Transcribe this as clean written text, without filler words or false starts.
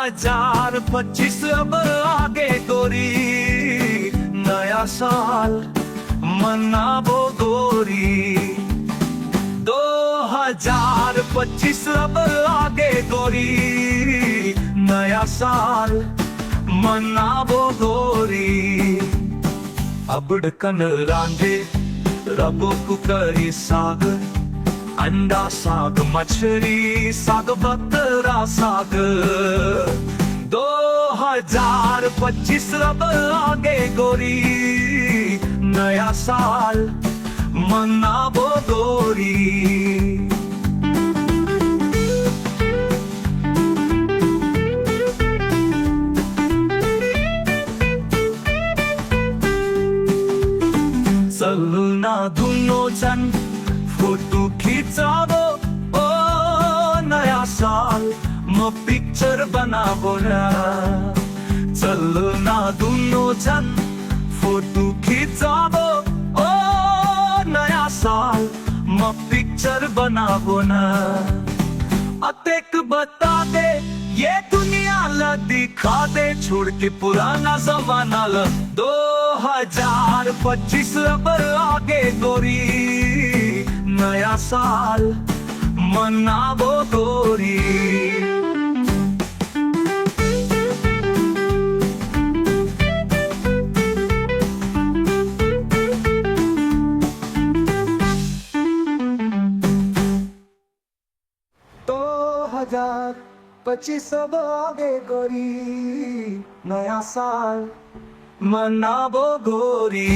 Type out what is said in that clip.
2025 अब आगे गोरी, नया साल मनाबो गोरी। 2025 अब आगे गोरी, नया साल मनाबो गोरी। अबड़कन रांधे रबो कुकरी साग, अंडा साग मछली साग बकरा साग। 2025 अब आगे गोरी, नया साल मनाबो गोरी। चलना दुनो जन फोटो खिचाबो, ओ नया साल म पिक्चर बनाबो ना। चलना दुनो जन फोटो खिचाबो, ओ नया साल म पिक्चर बनाबो ना। अतेक बता दे ये दुनिया ला दिखा दे, छोड़ के पुराना जमाना ला। 2025 अब आगे गोरी, नया साल मनाबो गोरी। दो 2025 अब आगे गोरी, नया साल मनाबो गोरी।